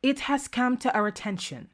It has come to our attention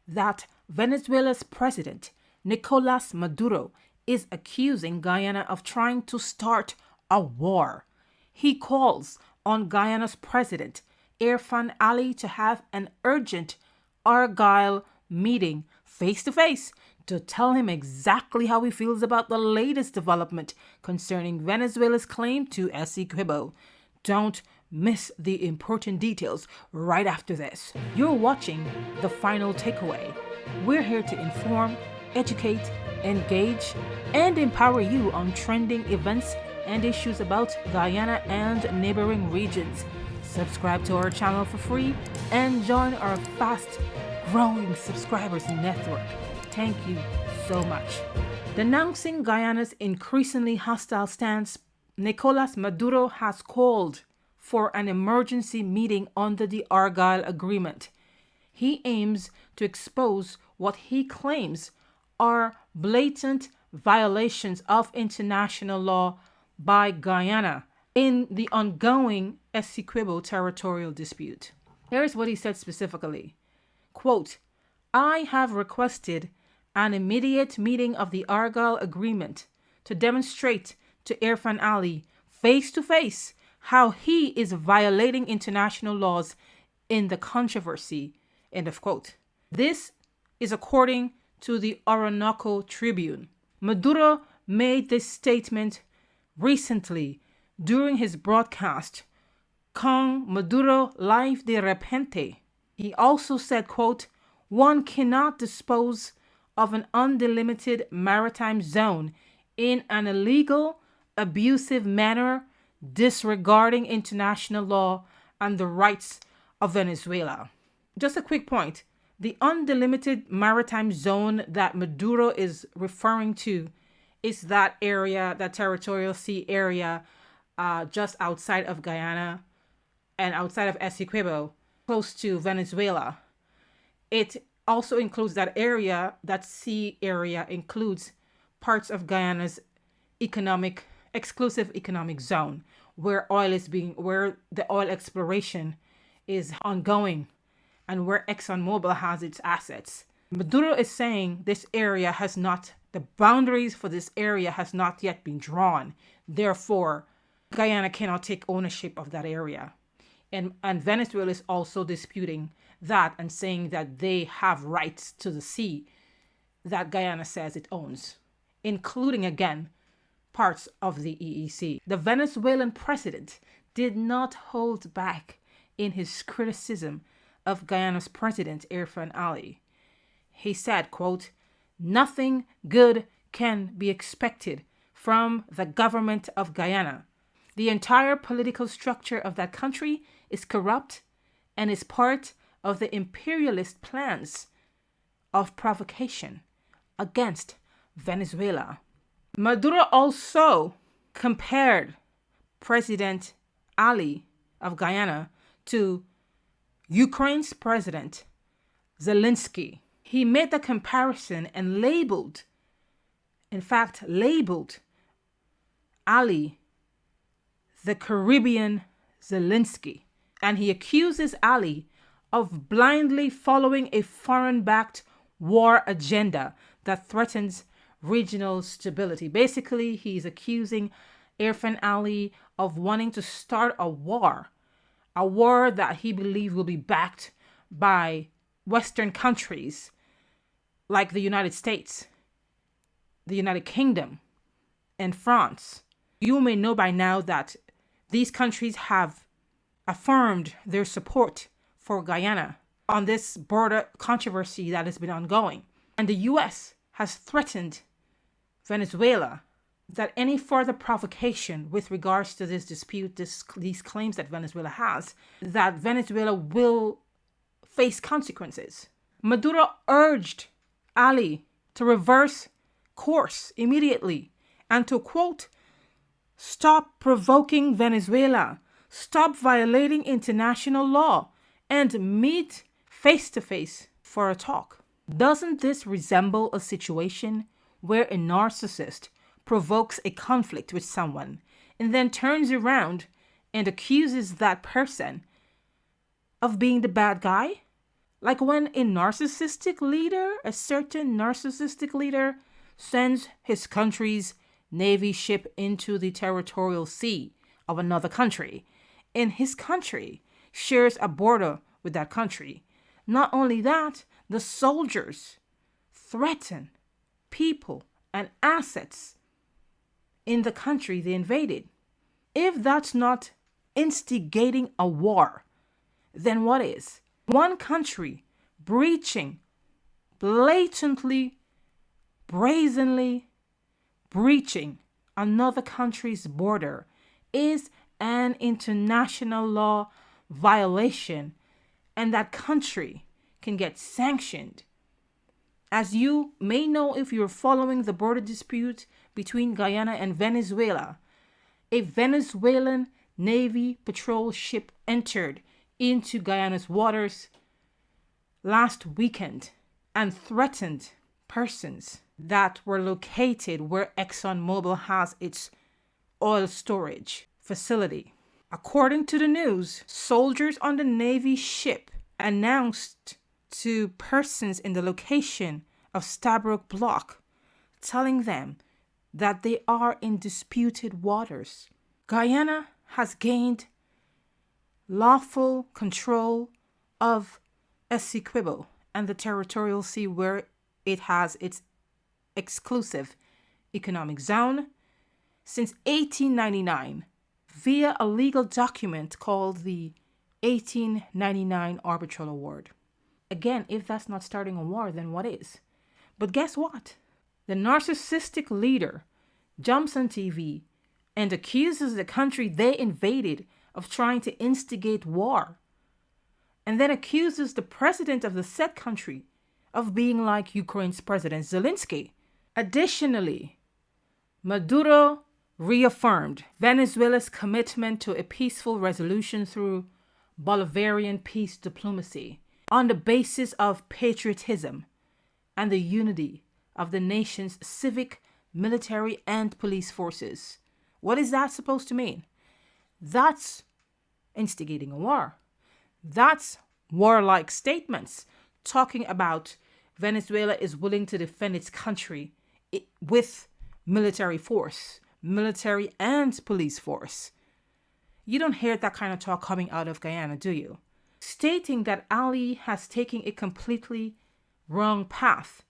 that Venezuela's president, Nicolas Maduro, is accusing Guyana of trying to start a war. He calls on Guyana's president, Irfaan Ali, to have an urgent Argyle meeting face to face to tell him exactly how he feels about the latest development concerning Venezuela's claim to Essequibo. Don't miss the important details right after this. You're watching The Final Takeaway. We're here to inform, educate, engage, and empower you on trending events and issues about Guyana and neighboring regions. Subscribe to our channel for free and join our fast-growing subscribers network. Thank you so much. Denouncing Guyana's increasingly hostile stance, Nicolas Maduro has called for an emergency meeting under the Argyle Agreement. He aims to expose what he claims are blatant violations of international law by Guyana in the ongoing Essequibo territorial dispute. Here's what he said specifically. Quote, I have requested an immediate meeting of the Argyle Agreement to demonstrate to Irfaan Ali face to face how he is violating international laws in the controversy. End of quote. This is according to the Orinoco Tribune. Maduro made this statement recently during his broadcast, Con Maduro Live de Repente. He also said, quote, one cannot dispose of an undelimited maritime zone in an illegal, abusive manner, disregarding international law and the rights of Venezuela. Just a quick point. The undelimited maritime zone that Maduro is referring to is that area, that territorial sea area just outside of Guyana and outside of Essequibo, close to Venezuela. It also includes that area, that sea area includes parts of Guyana's exclusive economic zone, where the oil exploration is ongoing and where ExxonMobil has its assets. Maduro is saying the boundaries for this area has not yet been drawn. Therefore, Guyana cannot take ownership of that area. And Venezuela is also disputing that and saying that they have rights to the sea that Guyana says it owns, including, again, parts of the EEC. The Venezuelan president did not hold back in his criticism of Guyana's president, Irfaan Ali. He said, quote, nothing good can be expected from the government of Guyana. The entire political structure of that country is corrupt and is part of the imperialist plans of provocation against Venezuela. Maduro also compared President Ali of Guyana to Ukraine's president, Zelensky. He made the comparison and labeled Ali the Caribbean Zelensky. And he accuses Ali of blindly following a foreign-backed war agenda that threatens regional stability. Basically, he's accusing Irfaan Ali of wanting to start a war that he believes will be backed by Western countries like the United States, the United Kingdom, and France. You may know by now that these countries have affirmed their support for Guyana on this border controversy that has been ongoing. And the U.S. has threatened Venezuela that any further provocation with regards to this dispute, these claims that Venezuela has, that Venezuela will face consequences. Maduro urged Ali to reverse course immediately and to, quote, stop provoking Venezuela, stop violating international law, and meet face to face for a talk. Doesn't this resemble a situation where a narcissist provokes a conflict with someone and then turns around and accuses that person of being the bad guy Like when a certain narcissistic leader sends his country's navy ship into the territorial sea of another country, and his country shares a border with that country. Not only that, the soldiers threaten people and assets in the country they invaded. If that's not instigating a war, then what is? One country blatantly, brazenly breaching another country's border is an international law violation, and that country can get sanctioned. As you may know if you're following the border dispute between Guyana and Venezuela, a Venezuelan Navy patrol ship entered into Guyana's waters last weekend and threatened persons that were located where ExxonMobil has its oil storage facility. According to the news, soldiers on the Navy ship announced to persons in the location of Stabroek Block, telling them that they are in disputed waters. Guyana has gained lawful control of Essequibo and the territorial sea where it has its exclusive economic zone since 1899 via a legal document called the 1899 Arbitral Award. Again, if that's not starting a war, then what is? But guess what? The narcissistic leader jumps on TV and accuses the country they invaded of trying to instigate war, and then accuses the president of the said country of being like Ukraine's President Zelensky. Additionally, Maduro reaffirmed Venezuela's commitment to a peaceful resolution through Bolivarian peace diplomacy on the basis of patriotism and the unity of the nation's civic, military, and police forces. What is that supposed to mean? That's instigating a war. That's warlike statements talking about Venezuela is willing to defend its country with military force, military and police force. You don't hear that kind of talk coming out of Guyana, do you? Stating that Ali has taken a completely wrong path,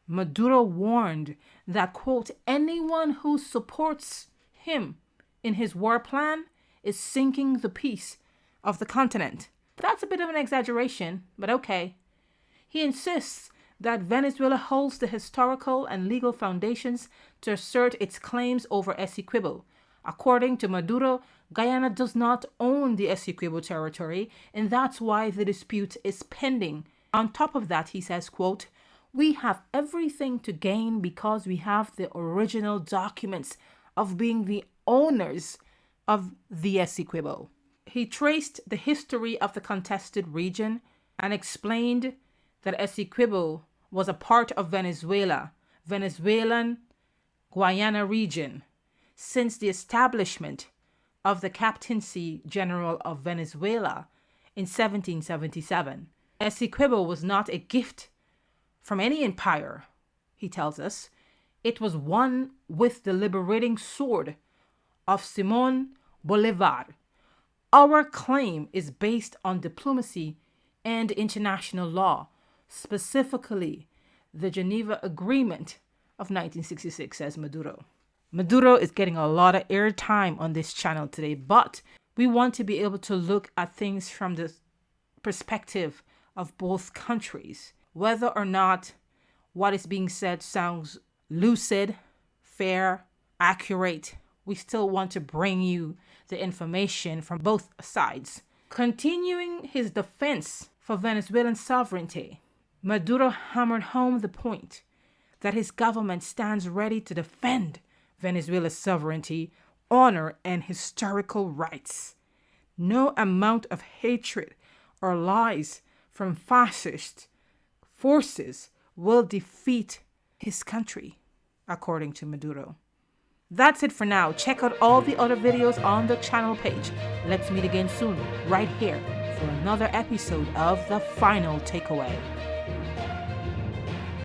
Maduro warned that, quote, anyone who supports him in his war plan is sinking the peace of the continent. That's a bit of an exaggeration, but okay. He insists that Venezuela holds the historical and legal foundations to assert its claims over Essequibo. According to Maduro, Guyana does not own the Essequibo territory, and that's why the dispute is pending. On top of that, he says, quote, we have everything to gain because we have the original documents of being the owners of the Essequibo. He traced the history of the contested region and explained that Essequibo was a part of Venezuelan-Guyana region since the establishment of the Captaincy General of Venezuela in 1777. Essequibo was not a gift from any empire, he tells us. It was won with the liberating sword of Simón Bolívar. Our claim is based on diplomacy and international law, specifically the Geneva Agreement of 1966, says Maduro. Maduro is getting a lot of airtime on this channel today, but we want to be able to look at things from the perspective of both countries. Whether or not what is being said sounds lucid, fair, accurate, we still want to bring you the information from both sides. Continuing his defense for Venezuelan sovereignty, Maduro hammered home the point that his government stands ready to defend Venezuela's sovereignty, honor, and historical rights. No amount of hatred or lies from fascist forces will defeat his country, according to Maduro. That's it for now. Check out all the other videos on the channel page. Let's meet again soon, right here. for another episode of The Final Takeaway.